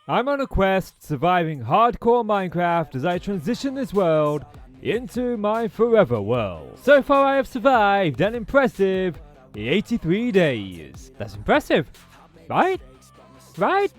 I'm on a quest surviving hardcore Minecraft as I transition this world into my forever world. So far I have survived an impressive 83 days. That's impressive, right? Right?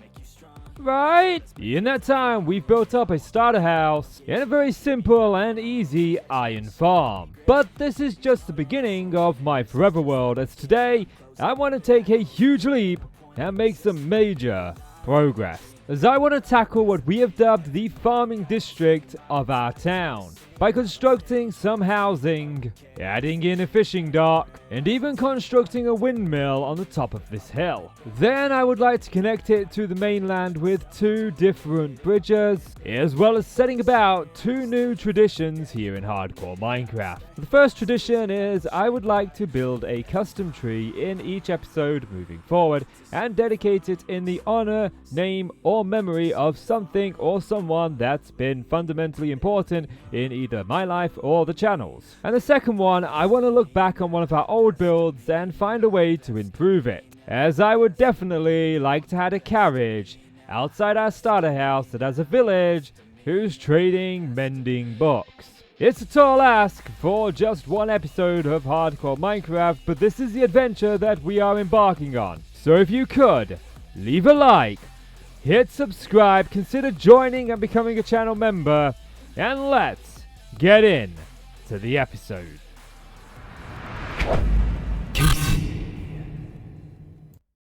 In that time, we've built up a starter house and a very simple and easy iron farm. But this is just the beginning of my forever world, as today I want to take a huge leap and make some major progress, as I want to tackle what we have dubbed the farming district of our town by constructing some housing, adding in a fishing dock, and even constructing a windmill on the top of this hill. Then I would like to connect it to the mainland with 2 different bridges, as well as setting about 2 new traditions here in hardcore Minecraft. The first tradition is I would like to build a custom tree in each episode moving forward and dedicate it in the honor, name, or memory of something or someone that's been fundamentally important in either my life or the channel's. And the second one, I want to look back on one of our old builds and find a way to improve it, as I would definitely like to add a carriage outside our starter house that has a village who's trading mending books. It's a tall ask for just one episode of hardcore Minecraft, but this is the adventure that we are embarking on. So if you could, leave a like, hit subscribe, consider joining and becoming a channel member, and let's get in to the episode.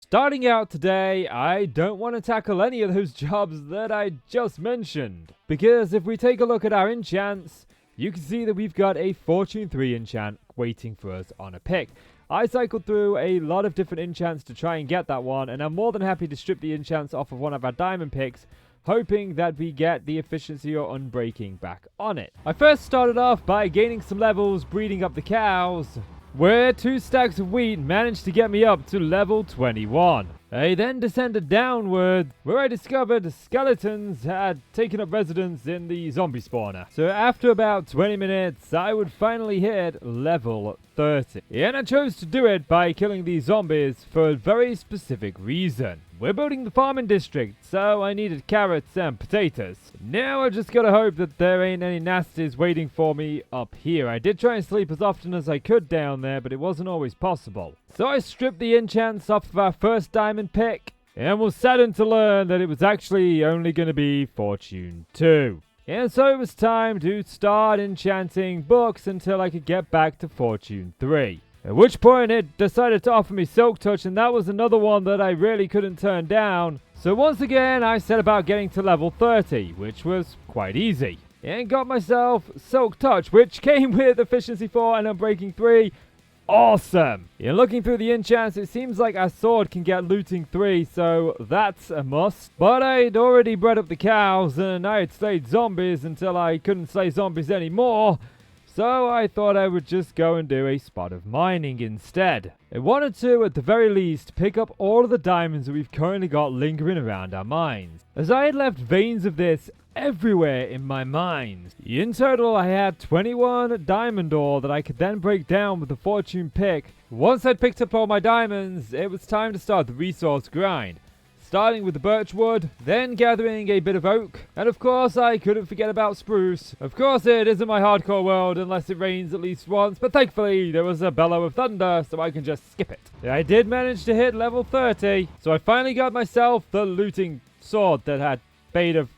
Starting out today, I don't want to tackle any of those jobs that I just mentioned, because if we take a look at our enchants, you can see that we've got a Fortune 3 enchant waiting for us on a pick. I cycled through a lot of different enchants to try and get that one, and I'm more than happy to strip the enchants off of one of our diamond picks, hoping that we get the efficiency or unbreaking back on it. I first started off by gaining some levels, breeding up the cows, where 2 stacks of wheat managed to get me up to level 21. I then descended downward, where I discovered skeletons had taken up residence in the zombie spawner. So after about 20 minutes, I would finally hit level 30. And I chose to do it by killing these zombies for a very specific reason. We're building the farming district, so I needed carrots and potatoes. Now I just gotta hope that there ain't any nasties waiting for me up here. I did try and sleep as often as I could down there, but it wasn't always possible. So I stripped the enchants off of our first diamond pick, and was saddened to learn that it was actually only going to be Fortune 2. And so it was time to start enchanting books until I could get back to Fortune 3. At which point it decided to offer me Silk Touch, and that was another one that I really couldn't turn down. So once again I set about getting to level 30, which was quite easy. And got myself Silk Touch, which came with Efficiency 4 and Unbreaking 3. Awesome! In looking through the enchants, it seems like our sword can get looting 3, so that's a must. But I'd already bred up the cows, and I had slayed zombies until I couldn't slay zombies anymore, so I thought I would just go and do a spot of mining instead. I wanted to, at the very least, pick up all of the diamonds that we've currently got lingering around our mines, as I had left veins of this everywhere in my mines. In total, I had 21 diamond ore that I could then break down with the fortune pick. Once I'd picked up all my diamonds, it was time to start the resource grind. Starting with the birch wood, then gathering a bit of oak, and of course I couldn't forget about spruce. Of course it isn't my hardcore world unless it rains at least once, but thankfully there was a bellow of thunder, so I can just skip it. I did manage to hit level 30, so I finally got myself the looting sword that had bait of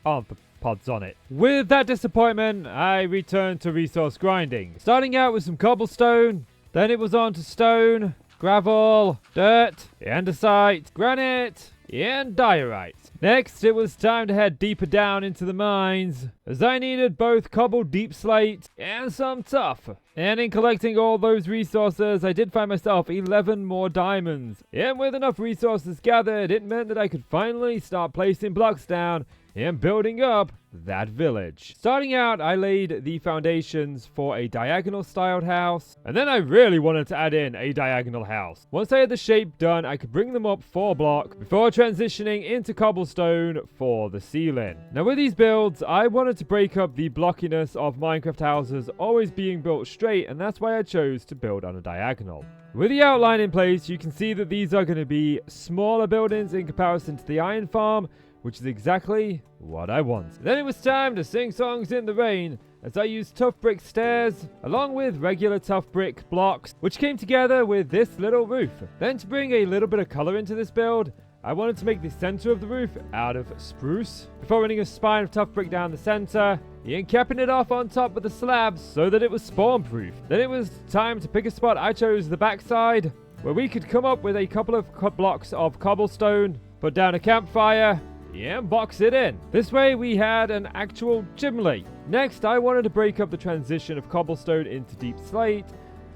arthropods on it. With that disappointment, I returned to resource grinding. Starting out with some cobblestone, then it was on to stone, gravel, dirt, andesite, granite, and diorite. Next, it was time to head deeper down into the mines, as I needed both cobbled deep slate and some tuff. And in collecting all those resources, I did find myself 11 more diamonds. And with enough resources gathered, it meant that I could finally start placing blocks down and building up that village. Starting out, I laid the foundations for a diagonal styled house, and then I really wanted to add in a diagonal house. Once I had the shape done, I could bring them up 4 block before transitioning into cobblestone for the ceiling. Now with these builds, I wanted to break up the blockiness of Minecraft houses always being built straight, and that's why I chose to build on a diagonal. With the outline in place, you can see that these are going to be smaller buildings in comparison to the iron farm, which is exactly what I want. Then it was time to sing songs in the rain, as I used tough brick stairs along with regular tough brick blocks, which came together with this little roof. Then to bring a little bit of color into this build, I wanted to make the center of the roof out of spruce, before running a spine of tough brick down the center, and capping it off on top with the slabs so that it was spawn proof. Then it was time to pick a spot. I chose the backside, where we could come up with a couple of blocks of cobblestone, put down a campfire, and box it in. This way we had an actual chimney. Next, I wanted to break up the transition of cobblestone into deep slate,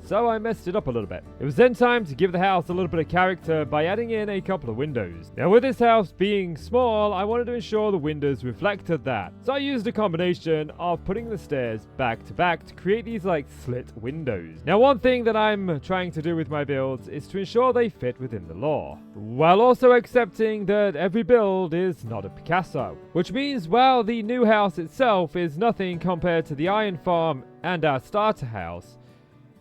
so I messed it up a little bit. It was then time to give the house a little bit of character by adding in a couple of windows. Now with this house being small, I wanted to ensure the windows reflected that. So I used a combination of putting the stairs back to back to create these like slit windows. Now one thing that I'm trying to do with my builds is to ensure they fit within the law, while also accepting that every build is not a Picasso. Which means while the new house itself is nothing compared to the iron farm and our starter house,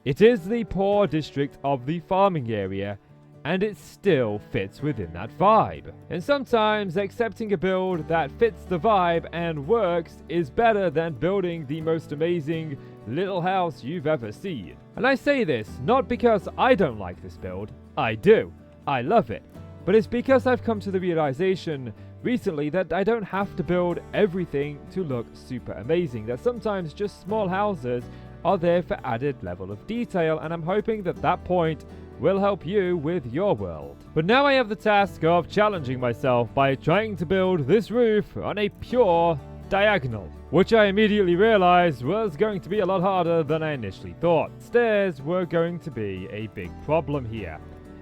it is the poor district of the farming area, and it still fits within that vibe. And sometimes accepting a build that fits the vibe and works is better than building the most amazing little house you've ever seen. And I say this not because I don't like this build. I do. I love it. But it's because I've come to the realization recently that I don't have to build everything to look super amazing. That sometimes just small houses are there for added level of detail, and I'm hoping that that point will help you with your world. But now I have the task of challenging myself by trying to build this roof on a pure diagonal, which I immediately realized was going to be a lot harder than I initially thought. Stairs were going to be a big problem here,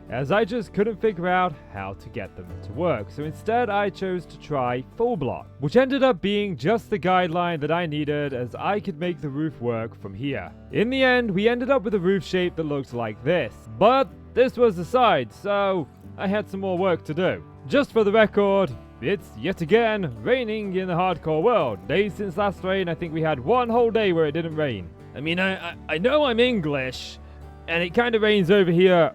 as I just couldn't figure out how to get them to work. So instead I chose to try full block, which ended up being just the guideline that I needed, as I could make the roof work from here. In the end, we ended up with a roof shape that looked like this, but this was the side, so I had some more work to do. Just for the record, it's yet again raining in the hardcore world. Days since last rain, I think we had one whole day where it didn't rain. I mean, I know I'm English, and it kind of rains over here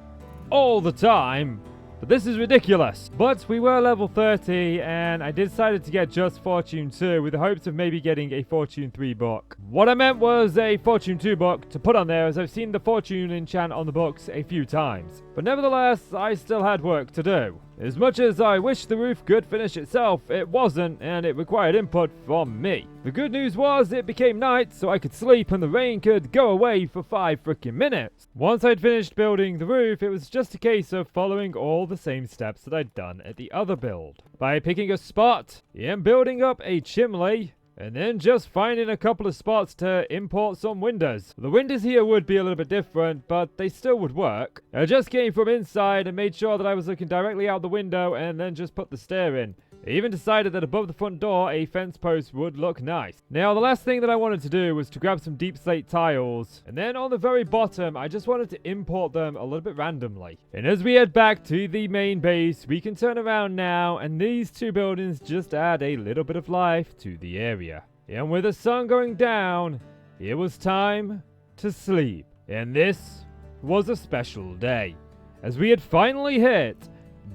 all the time, but this is ridiculous. But we were level 30, and I decided to get just Fortune 2 with the hopes of maybe getting a Fortune 3 book. What I meant was a Fortune 2 book to put on there, as I've seen the Fortune enchant on the books a few times. But nevertheless, I still had work to do. As much as I wish the roof could finish itself, it wasn't, and it required input from me. The good news was it became night, so I could sleep and the rain could go away for 5 freaking minutes. Once I'd finished building the roof, it was just a case of following all the same steps that I'd done at the other build. By picking a spot and building up a chimney, and then just finding a couple of spots to import some windows. The windows here would be a little bit different, but they still would work. I just came from inside and made sure that I was looking directly out the window, and then just put the stair in. I even decided that above the front door, a fence post would look nice. Now, the last thing that I wanted to do was to grab some deep slate tiles, and then on the very bottom, I just wanted to import them a little bit randomly. And as we head back to the main base, we can turn around now, and these two buildings just add a little bit of life to the area. And with the sun going down, it was time to sleep. And this was a special day, as we had finally hit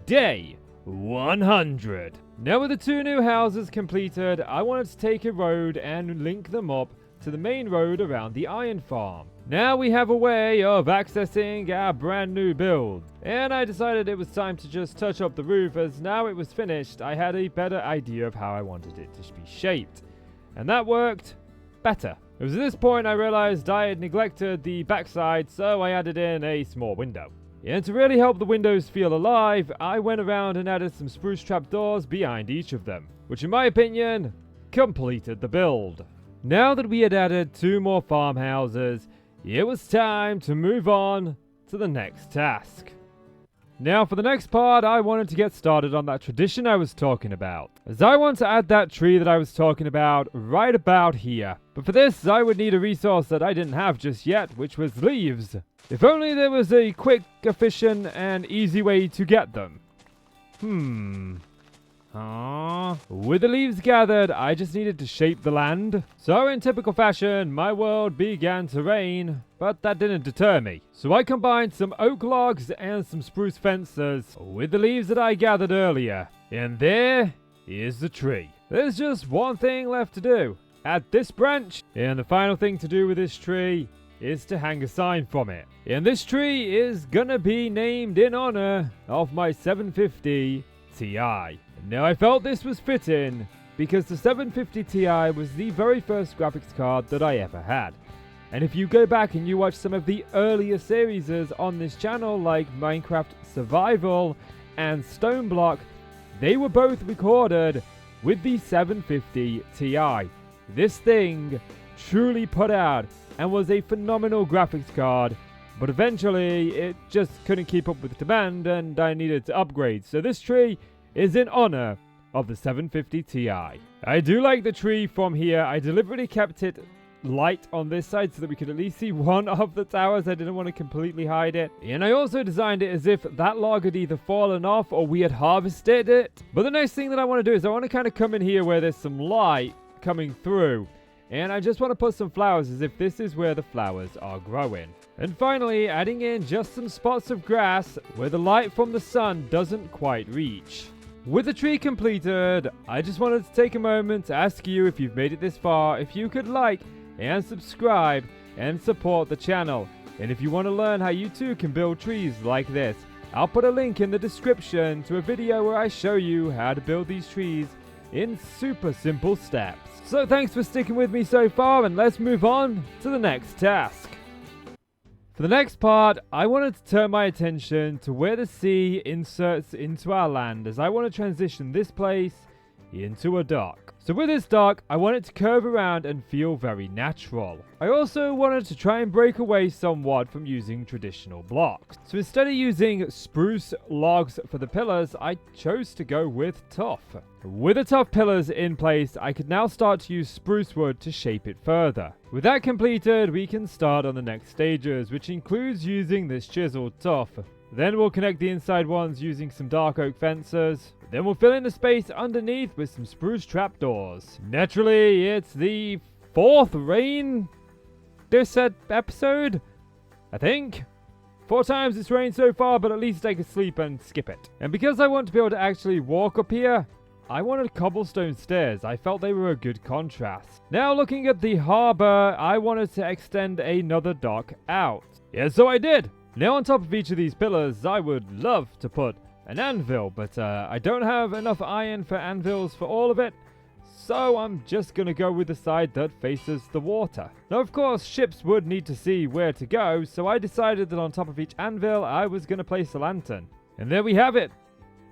day 100. Now with the two new houses completed, I wanted to take a road and link them up to the main road around the iron farm. Now we have a way of accessing our brand new build, and I decided it was time to just touch up the roof, as now it was finished I had a better idea of how I wanted it to be shaped, and that worked better. It was at this point I realized I had neglected the backside, so I added in a small window. And to really help the windows feel alive, I went around and added some spruce trapdoors behind each of them, which in my opinion, completed the build. Now that we had added 2 more farmhouses, it was time to move on to the next task. Now for the next part, I wanted to get started on that tradition I was talking about, as I want to add that tree that I was talking about right about here. But for this, I would need a resource that I didn't have just yet, which was leaves. If only there was a quick, efficient, and easy way to get them. With the leaves gathered, I just needed to shape the land. So in typical fashion, my world began to rain, but that didn't deter me. So I combined some oak logs and some spruce fences with the leaves that I gathered earlier. And there is the tree. There's just one thing left to do at this branch, and the final thing to do with this tree is to hang a sign from it. And this tree is gonna be named in honor of my 750 Ti. Now I felt this was fitting because the 750 Ti was the very first graphics card that I ever had. And if you go back and you watch some of the earlier series on this channel like Minecraft Survival and Stone Block, they were both recorded with the 750 Ti. This thing truly put out and was a phenomenal graphics card, but eventually it just couldn't keep up with the demand and I needed to upgrade. So this tree is in honor of the 750 Ti. I do like the tree from here. I deliberately kept it light on this side so that we could at least see one of the towers. I didn't want to completely hide it. And I also designed it as if that log had either fallen off or we had harvested it. But the next thing that I want to do is I want to kind of come in here where there's some light coming through. And I just want to put some flowers as if this is where the flowers are growing. And finally, adding in just some spots of grass where the light from the sun doesn't quite reach. With the tree completed, I just wanted to take a moment to ask you, if you've made it this far, if you could like and subscribe and support the channel. And if you want to learn how you too can build trees like this, I'll put a link in the description to a video where I show you how to build these trees in super simple steps. So thanks for sticking with me so far, and let's move on to the next task. For the next part, I wanted to turn my attention to where the sea inserts into our land, as I want to transition this place into a dock. So with this dock, I want it to curve around and feel very natural. I also wanted to try and break away somewhat from using traditional blocks. So instead of using spruce logs for the pillars, I chose to go with tuff. With the tuff pillars in place, I could now start to use spruce wood to shape it further. With that completed, we can start on the next stages, which includes using this chiseled tuff. Then we'll connect the inside ones using some dark oak fences. Then we'll fill in the space underneath with some spruce trapdoors. Naturally, it's the 4th rain this episode, I think. 4 times it's rained so far, but at least I could sleep and skip it. And because I want to be able to actually walk up here, I wanted cobblestone stairs. I felt they were a good contrast. Now looking at the harbor, I wanted to extend another dock out. Yeah, so I did. Now on top of each of these pillars, I would love to put an anvil, but I don't have enough iron for anvils for all of it, so I'm just gonna go with the side that faces the water. Now of course ships would need to see where to go, so I decided that on top of each anvil I was gonna place a lantern. And there we have it.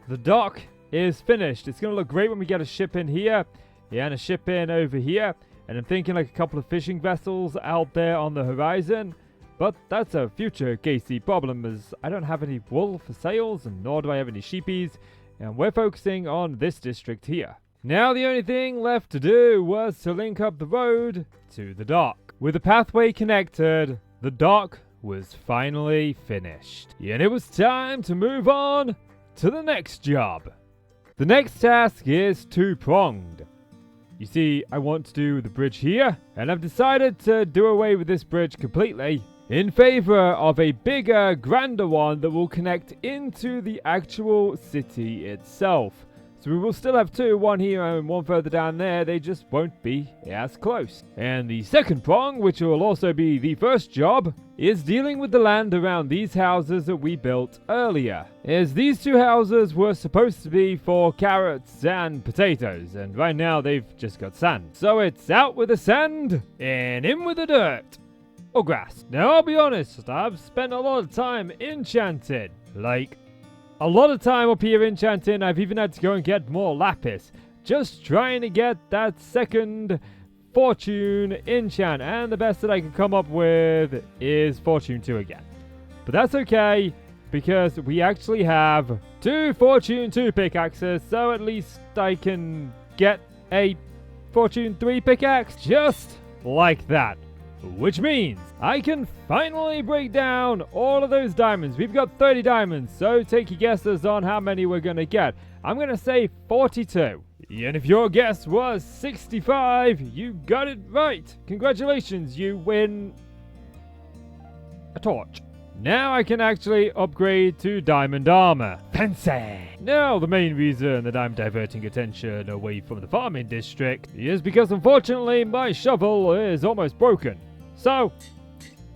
The dock is finished. It's gonna look great when we get a ship in here, and a ship in over here, and I'm thinking like a couple of fishing vessels out there on the horizon. But that's a future Casey problem, as I don't have any wool for sails, and nor do I have any sheepies, and we're focusing on this district here. Now the only thing left to do was to link up the road to the dock. With the pathway connected, the dock was finally finished. And it was time to move on to the next job. The next task is two-pronged. You see, I want to do the bridge here, and I've decided to do away with this bridge completely in favor of a bigger, grander one that will connect into the actual city itself. So we will still have two, one here and one further down there, they just won't be as close. And the second prong, which will also be the first job, is dealing with the land around these houses that we built earlier. As these two houses were supposed to be for carrots and potatoes, and right now they've just got sand. So it's out with the sand and in with the dirt. Or grass. Now I'll be honest, I've spent a lot of time enchanting. Like, a lot of time up here enchanting. I've even had to go and get more lapis. Just trying to get that second fortune enchant. And the best that I can come up with is fortune 2 again. But that's okay, because we actually have 2 fortune 2 pickaxes. So at least I can get a fortune 3 pickaxe. Just like that. Which means I can finally break down all of those diamonds. We've got 30 diamonds, so take your guesses on how many we're going to get. I'm going to say 42. And if your guess was 65, you got it right. Congratulations, you win a torch. Now I can actually upgrade to diamond armor. Fancy! Now the main reason that I'm diverting attention away from the farming district is because unfortunately my shovel is almost broken. So,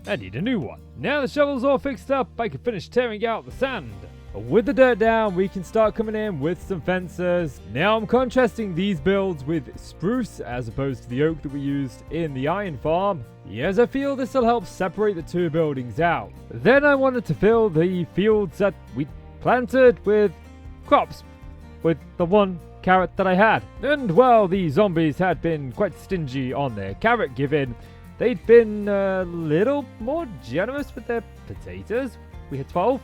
I need a new one. Now the shovel's all fixed up, I can finish tearing out the sand. With the dirt down, we can start coming in with some fences. Now I'm contrasting these builds with spruce as opposed to the oak that we used in the iron farm. Yes, I feel this will help separate the two buildings out. Then I wanted to fill the fields that we planted with crops, with the one carrot that I had. And while the zombies had been quite stingy on their carrot giving, they'd been a little more generous with their potatoes. We had 12.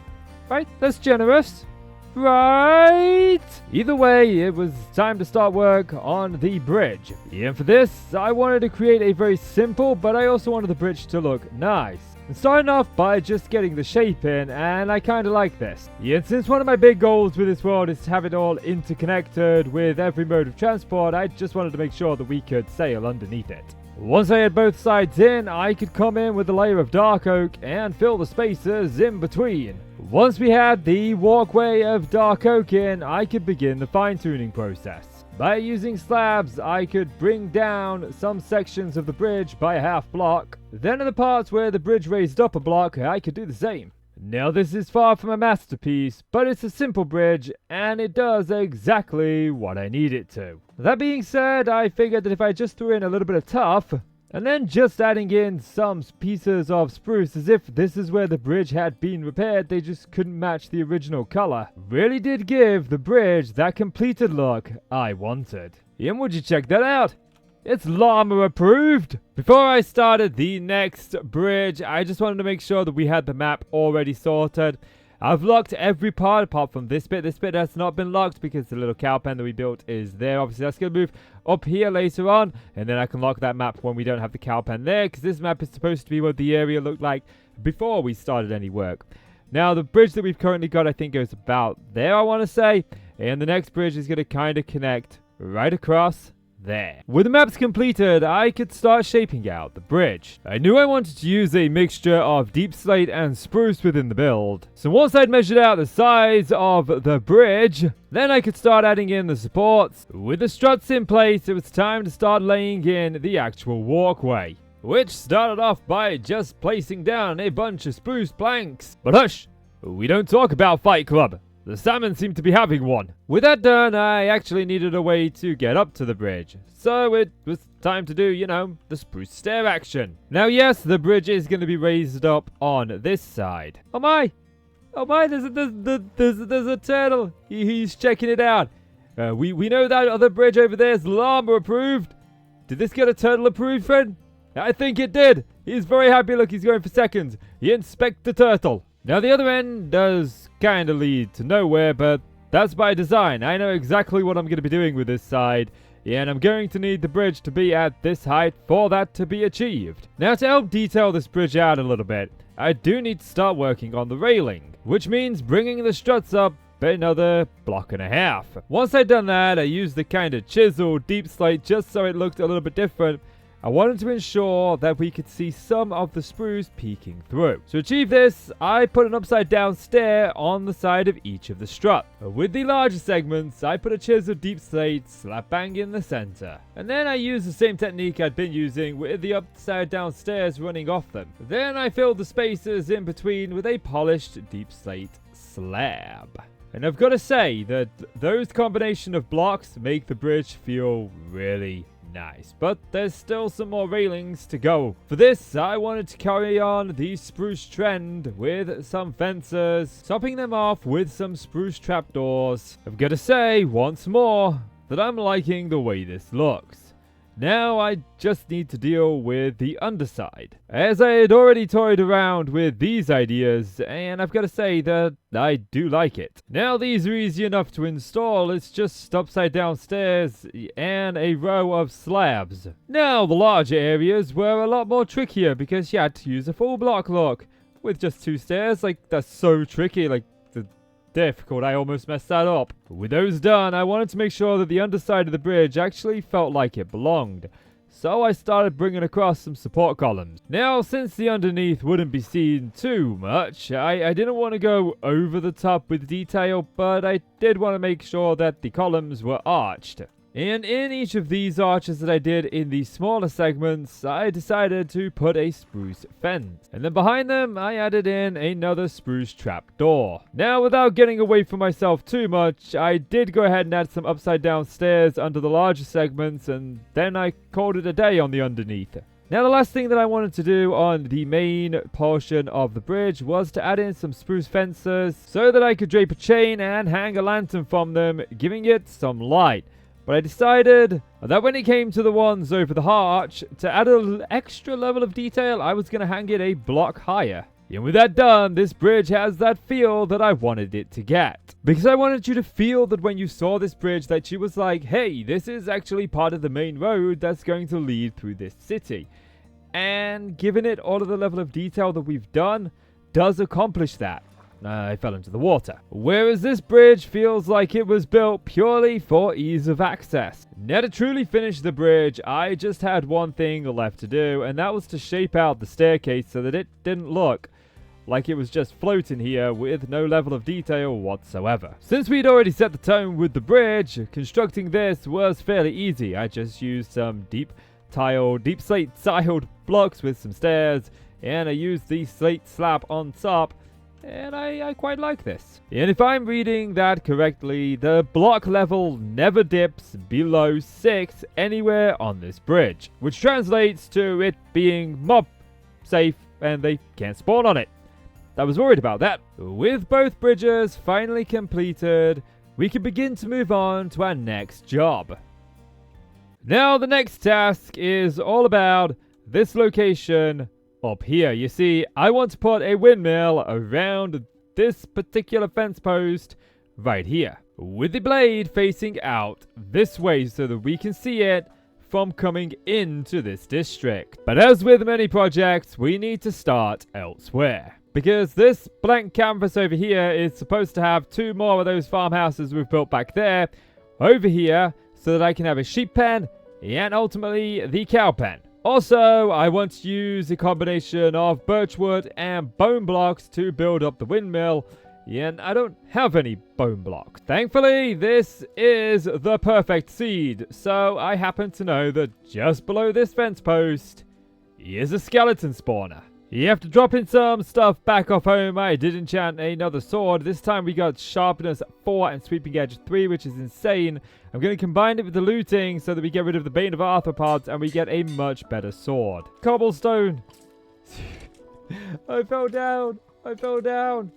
Right, that's generous. Right? Either way, it was time to start work on the bridge. And for this, I wanted to create a very simple, but I also wanted the bridge to look nice. And starting off by just getting the shape in, and I kind of like this. And since one of my big goals with this world is to have it all interconnected with every mode of transport, I just wanted to make sure that we could sail underneath it. Once I had both sides in, I could come in with a layer of dark oak and fill the spaces in between. Once we had the walkway of dark oak in, I could begin the fine-tuning process. By using slabs, I could bring down some sections of the bridge by a half block. Then in the parts where the bridge raised up a block, I could do the same. Now this is far from a masterpiece, but it's a simple bridge, and it does exactly what I need it to. That being said, I figured that if I just threw in a little bit of tuff, and then just adding in some pieces of spruce as if this is where the bridge had been repaired, they just couldn't match the original color, really did give the bridge that completed look I wanted. And would you check that out? It's llama approved! Before I started the next bridge, I just wanted to make sure that we had the map already sorted. I've locked every part apart from this bit. This bit has not been locked because the little cow pen that we built is there. Obviously, that's going to move up here later on, and then I can lock that map when we don't have the cow pen there, because this map is supposed to be what the area looked like before we started any work. Now, the bridge that we've currently got, I think, goes about there, I want to say, and the next bridge is going to kind of connect right across there. With the maps completed, I could start shaping out the bridge. I knew I wanted to use a mixture of deep slate and spruce within the build. So once I'd measured out the size of the bridge, then I could start adding in the supports. With the struts in place, it was time to start laying in the actual walkway, which started off by just placing down a bunch of spruce planks. But hush, we don't talk about Fight Club. The salmon seemed to be having one. With that done, I actually needed a way to get up to the bridge. So it was time to do, you know, the spruce stair action. Now yes, the bridge is going to be raised up on this side. Oh my! Oh my, there's a turtle. He's checking it out. We know that other bridge over there is llama approved. Did this get a turtle approved, friend? I think it did. He's very happy. Look, he's going for seconds. He inspect the turtle. Now the other end does kind of lead to nowhere, but that's by design. I know exactly what I'm going to be doing with this side, and I'm going to need the bridge to be at this height for that to be achieved. Now to help detail this bridge out a little bit, I do need to start working on the railing, which means bringing the struts up another block and a half. Once I'd done that, I used the kind of chiseled deep slate just so it looked a little bit different. I wanted to ensure that we could see some of the spruce peeking through. To achieve this, I put an upside down stair on the side of each of the struts. With the larger segments, I put a chiseled deep slate slap bang in the center. And then I used the same technique I'd been using with the upside down stairs running off them. Then I filled the spaces in between with a polished deep slate slab. And I've got to say that those combination of blocks make the bridge feel really nice, but there's still some more railings to go. For this, I wanted to carry on the spruce trend with some fences, topping them off with some spruce trapdoors. I've got to say once more that I'm liking the way this looks. Now I just need to deal with the underside, as I had already toyed around with these ideas, and I've got to say that I do like it. Now these are easy enough to install. It's just upside down stairs and a row of slabs. Now the larger areas were a lot more trickier because you had to use a full block look with just 2 stairs. Like, that's so tricky. Like, difficult. I almost messed that up. With those done, I wanted to make sure that the underside of the bridge actually felt like it belonged. so I started bringing across some support columns. Now, since the underneath wouldn't be seen too much, I didn't want to go over the top with detail, but I did want to make sure that the columns were arched. And in each of these arches that I did in the smaller segments, I decided to put a spruce fence. And then behind them, I added in another spruce trapdoor. Now, without getting away from myself too much, I did go ahead and add some upside down stairs under the larger segments, and then I called it a day on the underneath. Now, the last thing that I wanted to do on the main portion of the bridge was to add in some spruce fences so that I could drape a chain and hang a lantern from them, giving it some light. But I decided that when it came to the ones over the arch, to add an extra level of detail, I was going to hang it a block higher. And with that done, this bridge has that feel that I wanted it to get. Because I wanted you to feel that when you saw this bridge that you was like, hey, this is actually part of the main road that's going to lead through this city. And given it all of the level of detail that we've done, does accomplish that. I fell into the water. Whereas this bridge feels like it was built purely for ease of access. Now, to truly finish the bridge, I just had one thing left to do, and that was to shape out the staircase so that it didn't look like it was just floating here with no level of detail whatsoever. Since we'd already set the tone with the bridge, constructing this was fairly easy. I just used some deep slate tiled blocks with some stairs, and I used the slate slab on top. And I quite like this. And if I'm reading that correctly, the block level never dips below 6 anywhere on this bridge, which translates to it being mob safe and they can't spawn on it. I was worried about that. With both bridges finally completed, we can begin to move on to our next job. Now the next task is all about this location up here. You see, I want to put a windmill around this particular fence post right here, with the blade facing out this way so that we can see it from coming into this district. But as with many projects, we need to start elsewhere, because this blank canvas over here is supposed to have 2 more of those farmhouses we've built back there over here so that I can have a sheep pen and ultimately the cow pen. Also, I want to use a combination of birchwood and bone blocks to build up the windmill, and I don't have any bone blocks. Thankfully, this is the perfect seed, so I happen to know that just below this fence post is a skeleton spawner. You have to drop in some stuff back off home. I did enchant another sword. This time we got sharpness 4 and sweeping edge 3, which is insane. I'm going to combine it with the looting so that we get rid of the bane of arthropods and we get a much better sword. Cobblestone. I fell down.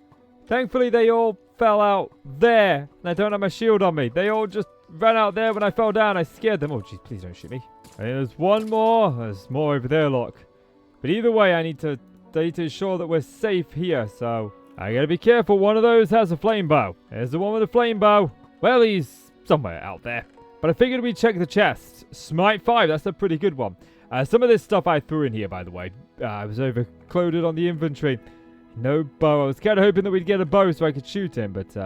Thankfully, they all fell out there. And I don't have my shield on me. They all just ran out there when I fell down. I scared them. Oh, jeez, please don't shoot me. And there's one more. There's more over there, look. But either way, I need to ensure that we're safe here, so I gotta be careful. One of those has a flame bow. There's the one with the flame bow. Well, he's somewhere out there. But I figured we'd check the chest. Smite 5, that's a pretty good one. Some of this stuff I threw in here, by the way. I was overloaded on the inventory. No bow. I was kind of hoping that we'd get a bow so I could shoot him, but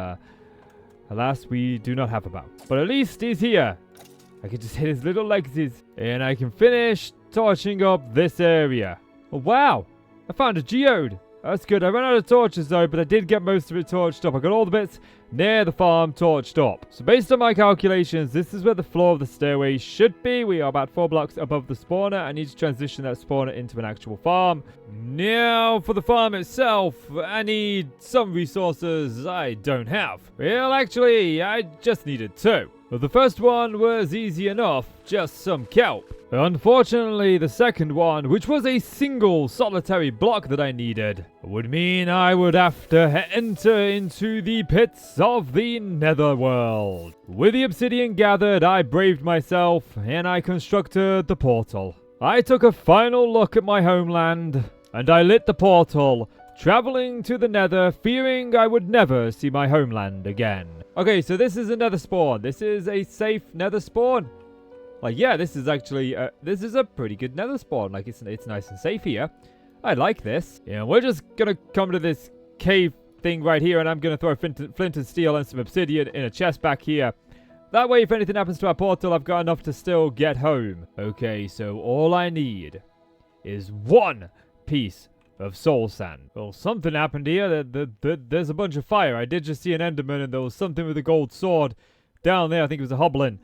alas, we do not have a bow. But at least he's here. I can just hit his little legsies, and I can finish torching up this area. Oh, wow. I found a geode. That's good. I ran out of torches, though, but I did get most of it torched up. I got all the bits near the farm torched up. So based on my calculations, this is where the floor of the stairway should be. We are about 4 blocks above the spawner. I need to transition that spawner into an actual farm. Now, for the farm itself, I need some resources I don't have. Well, actually, I just needed 2. Well, the first one was easy enough, just some kelp. Unfortunately, the second one, which was a single solitary block that I needed, would mean I would have to enter into the pits of the netherworld. With the obsidian gathered, I braved myself and I constructed the portal. I took a final look at my homeland and I lit the portal, traveling to the nether, fearing I would never see my homeland again. Okay, so this is a nether spawn. This is a safe nether spawn. Like, yeah, this is actually, this is a pretty good nether spawn. Like, it's nice and safe here. I like this. Yeah, we're just gonna come to this cave thing right here, and I'm gonna throw flint and steel and some obsidian in a chest back here That way, if anything happens to our portal, I've got enough to still get home. Okay, so all I need is 1 piece of soul sand. Well, something happened here. There's a bunch of fire. I did just see an enderman, and there was something with a gold sword down there. I think it was a hoblin.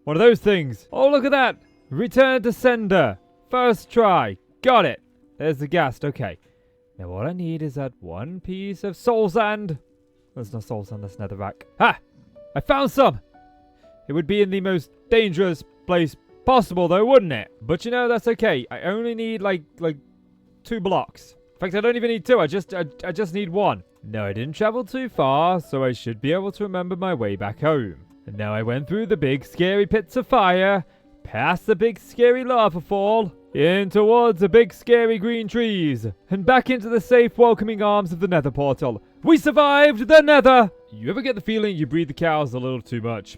One of those things. Oh, look at that. Return to sender. First try. Got it. There's the ghast. Okay. Now all I need is that 1 piece of soul sand. That's not soul sand, that's netherrack. Ha! I found some! It would be in the most dangerous place possible though, wouldn't it? But you know, that's okay. I only need like 2 blocks. In fact, I don't even need 2. I just need 1. No, I didn't travel too far, so I should be able to remember my way back home. And now I went through the big scary pits of fire, past the big scary lava fall, in towards the big scary green trees, and back into the safe welcoming arms of the nether portal. We survived the nether! You ever get the feeling you breed the cows a little too much?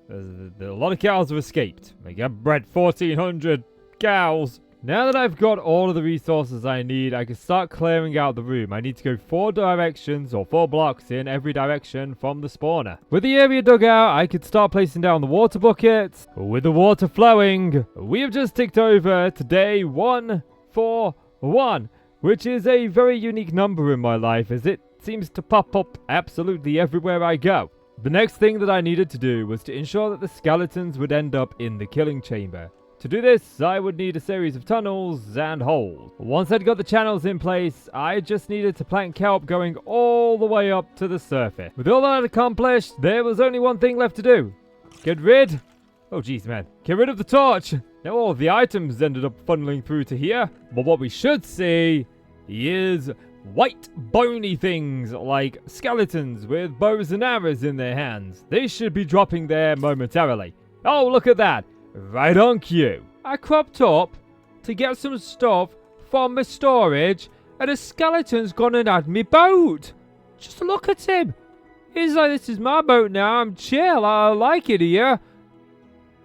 A lot of cows have escaped. Like, I've bred 1,400 cows. Now that I've got all of the resources I need, I can start clearing out the room. I need to go 4 directions, or 4 blocks in every direction from the spawner. With the area dug out, I could start placing down the water buckets. With the water flowing, we have just ticked over to day 141, which is a very unique number in my life, as it seems to pop up absolutely everywhere I go. The next thing that I needed to do was to ensure that the skeletons would end up in the killing chamber. To do this, I would need a series of tunnels and holes. Once I'd got the channels in place, I just needed to plant kelp going all the way up to the surface. With all that accomplished, there was only one thing left to do. Get rid of the torch. Now all of the items ended up funneling through to here, but what we should see is white bony things like skeletons with bows and arrows in their hands. They should be dropping there momentarily. Oh, look at that. Right on cue. I cropped up to get some stuff from my storage, and a skeleton's gone and had me boat. Just look at him. He's like, this is my boat now. I'm chill. I like it here.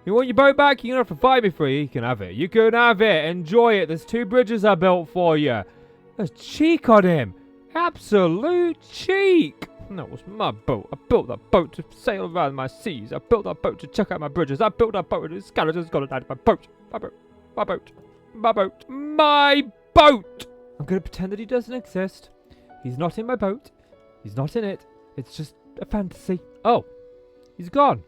You want your boat back? You're going to have to fight me for it. You can have it. You can have it. Enjoy it. There's 2 bridges I built for you. There's cheek on him. Absolute cheek. No, it was my boat. I built that boat to sail around my seas. I built that boat to check out my bridges. I built that boat and the skeletons got to die. My boat. My boat. My boat. My boat. My boat! I'm going to pretend that he doesn't exist. He's not in my boat. He's not in it. It's just a fantasy. Oh, he's gone.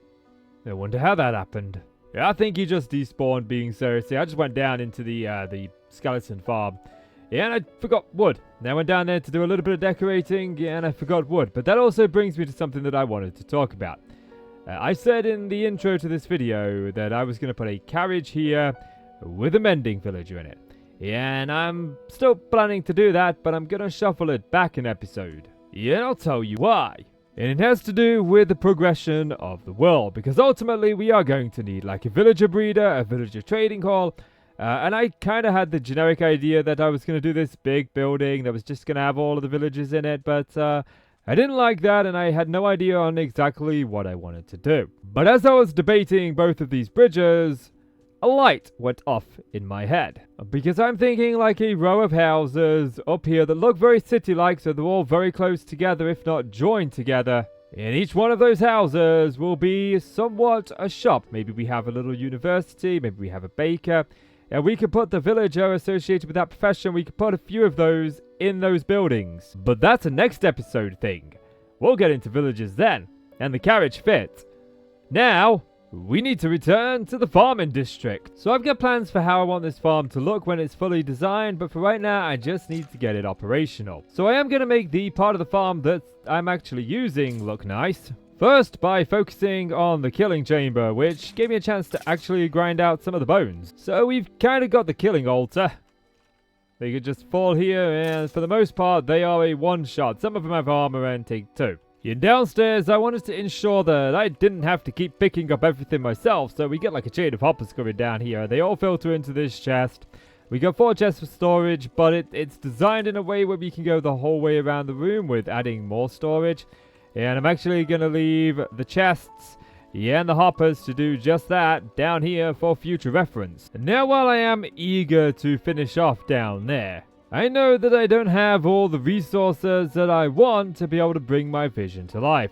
I wonder how that happened. Yeah, I think he just despawned, being serious. I just went down into the skeleton farm. Yeah, and I forgot wood. Now I went down there to do a little bit of decorating, yeah, and I forgot wood. But that also brings me to something that I wanted to talk about. I said in the intro to this video that I was going to put a carriage here with a mending villager in it. Yeah, and I'm still planning to do that, but I'm going to shuffle it back an episode. Yeah, and I'll tell you why. And it has to do with the progression of the world, because ultimately we are going to need like a villager breeder, a villager trading hall, and I kind of had the generic idea that I was going to do this big building that was just going to have all of the villages in it, but I didn't like that, and I had no idea on exactly what I wanted to do. But as I was debating both of these bridges, a light went off in my head, because I'm thinking like a row of houses up here that look very city-like, so they're all very close together, if not joined together. In each one of those houses will be somewhat a shop. Maybe we have a little university, maybe we have a baker. And we could put the villager associated with that profession. We could put a few of those in those buildings. But that's a next episode thing. We'll get into villages then. And the carriage fit. Now, we need to return to the farming district. So I've got plans for how I want this farm to look when it's fully designed. But for right now, I just need to get it operational. So I am going to make the part of the farm that I'm actually using look nice. First, by focusing on the killing chamber, which gave me a chance to actually grind out some of the bones. So we've kind of got the killing altar. They could just fall here, and for the most part, they are a one-shot. Some of them have armor and take 2. And downstairs, I wanted to ensure that I didn't have to keep picking up everything myself, so we get like a chain of hoppers coming down here. They all filter into this chest. We got 4 chests for storage, but it's designed in a way where we can go the whole way around the room with adding more storage. And I'm actually going to leave the chests, and the hoppers to do just that down here for future reference. And now while I am eager to finish off down there, I know that I don't have all the resources that I want to be able to bring my vision to life.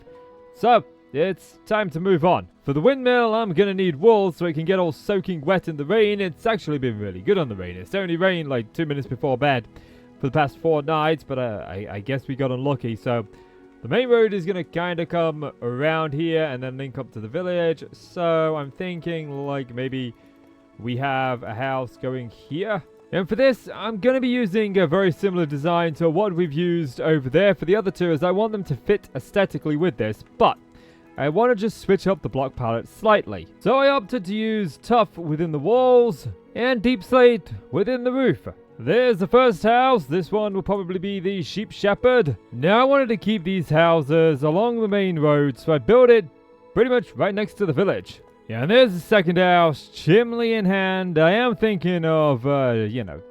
So, it's time to move on. For the windmill, I'm going to need wool so it can get all soaking wet in the rain. It's actually been really good on the rain. It's only rained like 2 minutes before bed for the past 4 nights, but I guess we got unlucky. So the main road is going to kind of come around here and then link up to the village. So I'm thinking like maybe we have a house going here. And for this, I'm going to be using a very similar design to what we've used over there for the other two, as I want them to fit aesthetically with this, but I want to just switch up the block palette slightly. So I opted to use tuff within the walls and deep slate within the roof. There's the first house. This one will probably be the sheep shepherd. Now I wanted to keep these houses along the main road, so I built it pretty much right next to the village. Yeah, and there's the second house, chimney in hand. I am thinking of,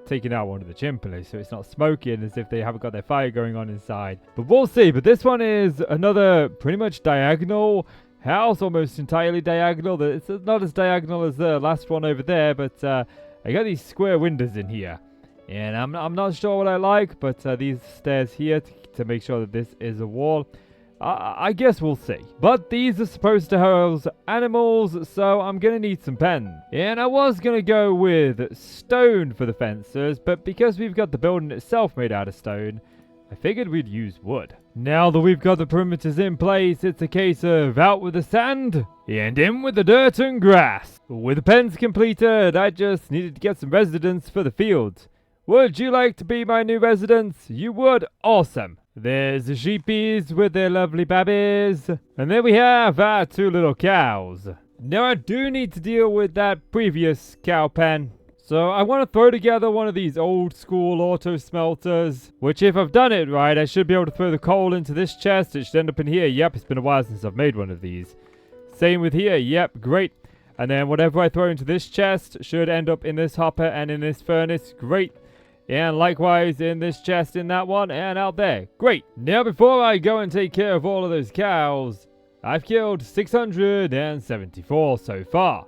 taking out one of the chimneys so it's not smoking as if they haven't got their fire going on inside. But we'll see. But this one is another pretty much diagonal house, almost entirely diagonal. It's not as diagonal as the last one over there, but I got these square windows in here. And I'm not sure what I like, but these stairs here to make sure that this is a wall. I guess we'll see. But these are supposed to house animals, so I'm going to need some pens. And I was going to go with stone for the fences, but because we've got the building itself made out of stone, I figured we'd use wood. Now that we've got the perimeters in place, it's a case of out with the sand and in with the dirt and grass. With the pens completed, I just needed to get some residents for the fields. Would you like to be my new residents? You would? Awesome. There's the sheepies with their lovely babbies. And there we have our 2 little cows. Now I do need to deal with that previous cow pen. So I want to throw together one of these old school auto smelters. Which if I've done it right, I should be able to throw the coal into this chest. It should end up in here. Yep, it's been a while since I've made one of these. Same with here. Yep, great. And then whatever I throw into this chest should end up in this hopper and in this furnace. Great. And likewise in this chest, in that one, and out there. Great. Now before I go and take care of all of those cows, I've killed 674 so far.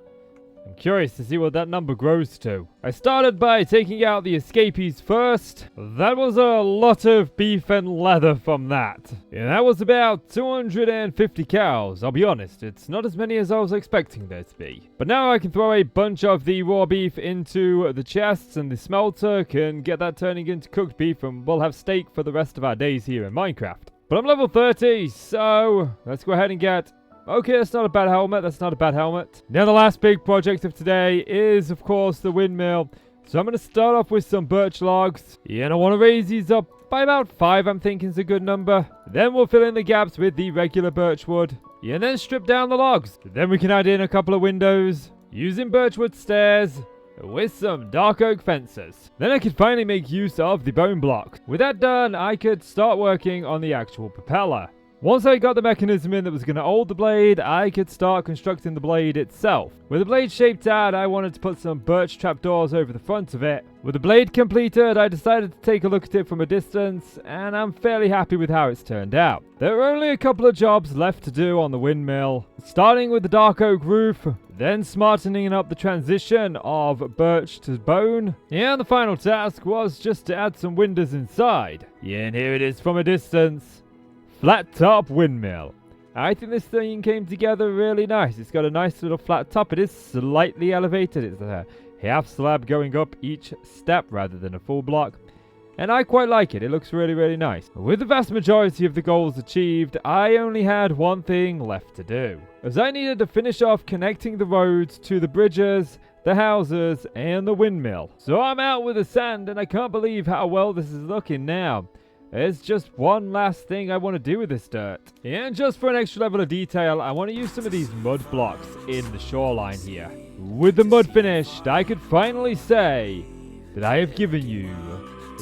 I'm curious to see what that number grows to. I started by taking out the escapees first. That was a lot of beef and leather from that. And that was about 250 cows. I'll be honest, it's not as many as I was expecting there to be. But now I can throw a bunch of the raw beef into the chests, and the smelter can get that turning into cooked beef, and we'll have steak for the rest of our days here in Minecraft. But I'm level 30, so let's go ahead and get... Okay, that's not a bad helmet. That's not a bad helmet. Now, the last big project of today is, of course, the windmill. So I'm going to start off with some birch logs. And I want to raise these up by about 5, I'm thinking is a good number. Then we'll fill in the gaps with the regular birch wood. And then strip down the logs. Then we can add in a couple of windows using birchwood stairs with some dark oak fences. Then I could finally make use of the bone block. With that done, I could start working on the actual propeller. Once I got the mechanism in that was going to hold the blade, I could start constructing the blade itself. With the blade shaped out, I wanted to put some birch trapdoors over the front of it. With the blade completed, I decided to take a look at it from a distance, and I'm fairly happy with how it's turned out. There are only a couple of jobs left to do on the windmill, starting with the dark oak roof, then smartening up the transition of birch to bone, and the final task was just to add some windows inside. And here it is from a distance. Flat top windmill. I think this thing came together really nice. It's got a nice little flat top. It is slightly elevated. It's a half slab going up each step rather than a full block. And I quite like it. It looks really, really nice. With the vast majority of the goals achieved, I only had one thing left to do, as I needed to finish off connecting the roads to the bridges, the houses, and the windmill. So I'm out with the sand, and I can't believe how well this is looking now. There's just one last thing I want to do with this dirt. And just for an extra level of detail, I want to use some of these mud blocks in the shoreline here. With the mud finished, I could finally say that I have given you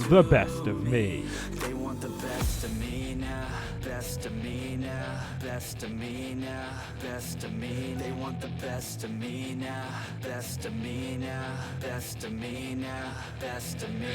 the best of me. They want the best of me now, best of me now, best of me now, best of me. They want the best of me now, best of me now, best of me now, best of me.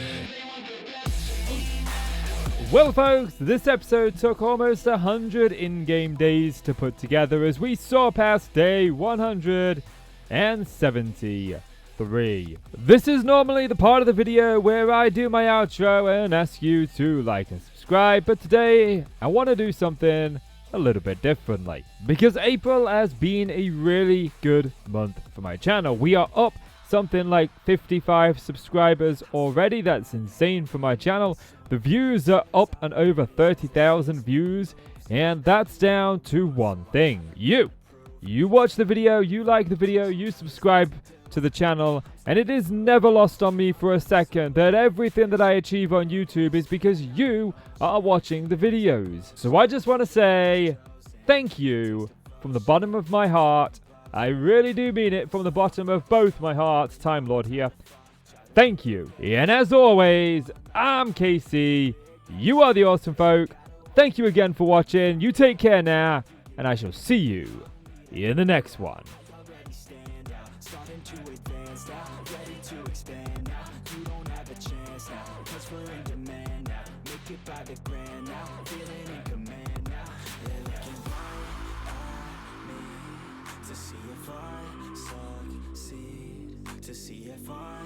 Well folks, this episode took almost 100 in-game days to put together as we saw past day 173. This is normally the part of the video where I do my outro and ask you to like and subscribe, but today I want to do something a little bit differently. Because April has been a really good month for my channel. We are up something like 55 subscribers already. That's insane for my channel. The views are up and over 30,000 views. And that's down to one thing. You watch the video, you like the video, you subscribe to the channel, and it is never lost on me for a second that everything that I achieve on YouTube is because you are watching the videos. So I just want to say thank you from the bottom of my heart. I really do mean it from the bottom of both my hearts. Time Lord here. Thank you. And as always, I'm Casey. You are the awesome folk. Thank you again for watching. You take care now, and I shall see you in the next one. To see if I